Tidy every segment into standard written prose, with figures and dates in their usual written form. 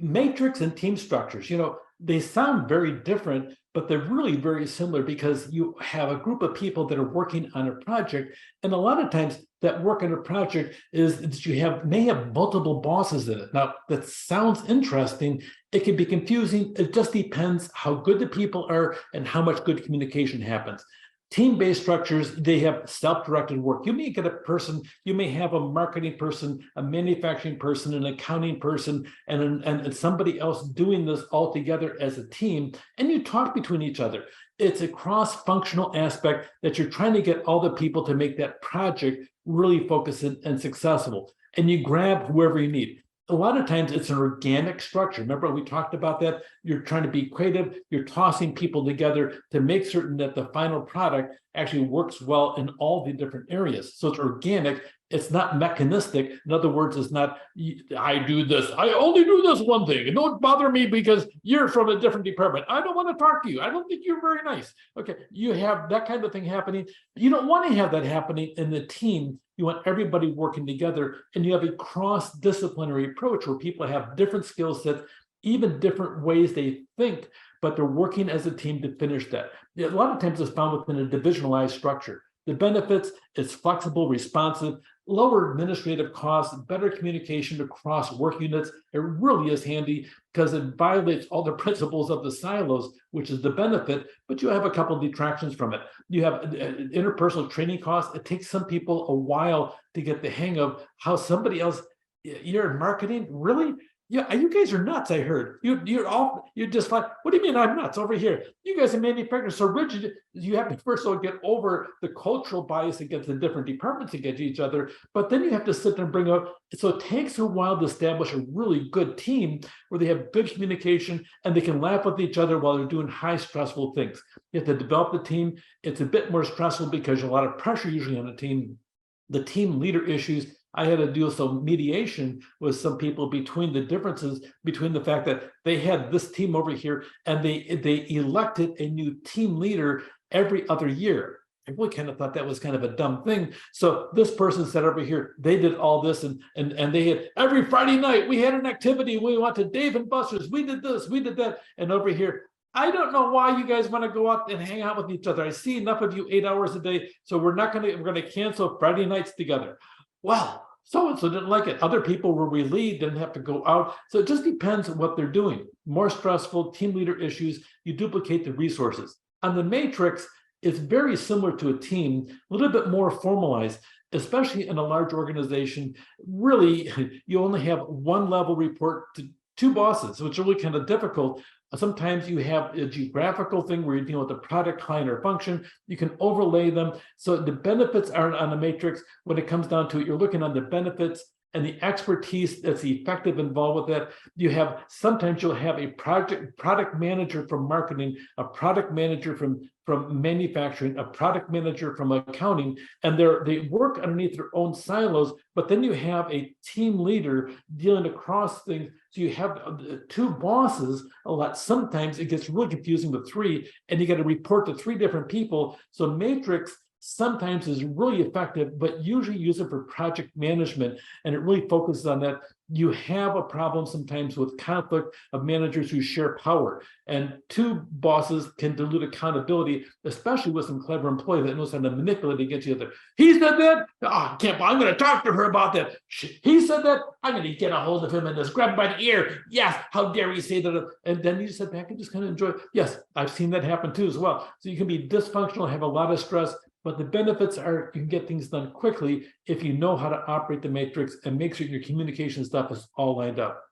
Matrix and team structures, they sound very different, but they're really very similar because you have a group of people that are working on a project. And a lot of times that work on a project is that may have multiple bosses in it. Now, that sounds interesting. It can be confusing. It just depends how good the people are and how much good communication happens. Team-based structures, they have self-directed work. You may get a person, you may have a marketing person, a manufacturing person, an accounting person, and somebody else doing this all together as a team, and you talk between each other. It's a cross-functional aspect that you're trying to get all the people to make that project really focused and successful, and you grab whoever you need. A lot of times it's an organic structure. Remember, we talked about that. You're trying to be creative. You're tossing people together to make certain that the final product actually works well in all the different areas. So it's organic. It's not mechanistic. In other words, it's not, I do this. I only do this one thing. And don't bother me because you're from a different department. I don't want to talk to you. I don't think you're very nice. Okay, you have that kind of thing happening. You don't want to have that happening in the team. You want everybody working together, and you have a cross-disciplinary approach where people have different skill sets, even different ways they think, but they're working as a team to finish that. A lot of times it's found within a divisionalized structure. The benefits, it's flexible, responsive, lower administrative costs, better communication across work units. It really is handy because it violates all the principles of the silos, which is the benefit, but you have a couple of detractions from it. You have interpersonal training costs. It takes some people a while to get the hang of how somebody else, you're in marketing, really? Yeah, you guys are nuts, I heard. You're just like, what do you mean I'm nuts over here? You guys are manufacturers, so rigid. You have to first of all get over the cultural bias against the different departments against each other, but then you have to sit there and bring up, so it takes a while to establish a really good team where they have good communication and they can laugh with each other while they're doing high stressful things. You have to develop the team. It's a bit more stressful because there's a lot of pressure usually on the team. The team leader issues, I had to do some mediation with some people between the differences between the fact that they had this team over here and they elected a new team leader every other year. I really kind of thought that was kind of a dumb thing. So this person said over here, they did all this and they had every Friday night, we had an activity. We went to Dave and Buster's. We did this, we did that. And over here, I don't know why you guys want to go out and hang out with each other. I see enough of you 8 hours a day. So we're going to cancel Friday nights together. Well, so-and-so didn't like it. Other people were relieved, didn't have to go out. So it just depends on what they're doing. More stressful, team leader issues, you duplicate the resources. On the matrix, it's very similar to a team, a little bit more formalized, especially in a large organization. Really, you only have one level report to two bosses, which is really kind of difficult. Sometimes you have a geographical thing where you're dealing with a product, client, or function. You can overlay them. So the benefits aren't on a matrix. When it comes down to it, you're looking on the benefits and the expertise that's effective involved with that. Sometimes you'll have a product manager from marketing, a product manager from manufacturing, a product manager from accounting, and they work underneath their own silos, but then you have a team leader dealing across things. So you have two bosses a lot. Sometimes it gets really confusing with three, and you got to report to three different people. So matrix sometimes is really effective, but usually use it for project management, and it really focuses on that. You have a problem sometimes with conflict of managers who share power, and two bosses can dilute accountability, especially with some clever employee that knows how to manipulate against each other. He said that, I'm going to talk to her about that. He said that, I'm going to get a hold of him and just grab him by the ear. Yes, how dare he say that? And then you sit back and just kind of enjoy it. Yes, I've seen that happen too as well. So you can be dysfunctional, have a lot of stress, but the benefits are you can get things done quickly if you know how to operate the matrix and make sure your communication stuff is all lined up.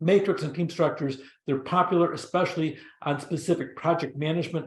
Matrix and team structures, they're popular, especially on specific project management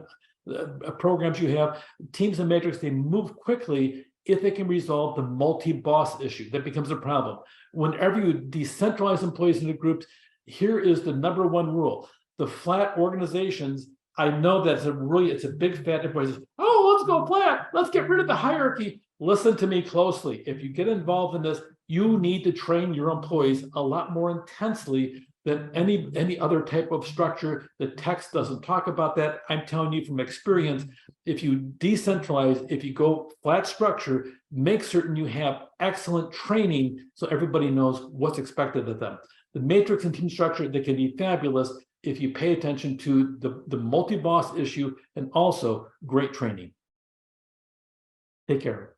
programs you have. Teams and matrix, they move quickly if they can resolve the multi-boss issue. That becomes a problem. Whenever you decentralize employees into groups, here is the number one rule. The flat organizations, I know that's it's a big fat, everybody says, oh, let's go flat. Let's get rid of the hierarchy. Listen to me closely. If you get involved in this, you need to train your employees a lot more intensely than any other type of structure. The text doesn't talk about that. I'm telling you from experience, if you decentralize, if you go flat structure, make certain you have excellent training so everybody knows what's expected of them. the matrix and team structure that can be fabulous if you pay attention to the multi-boss issue and also great training. Take care.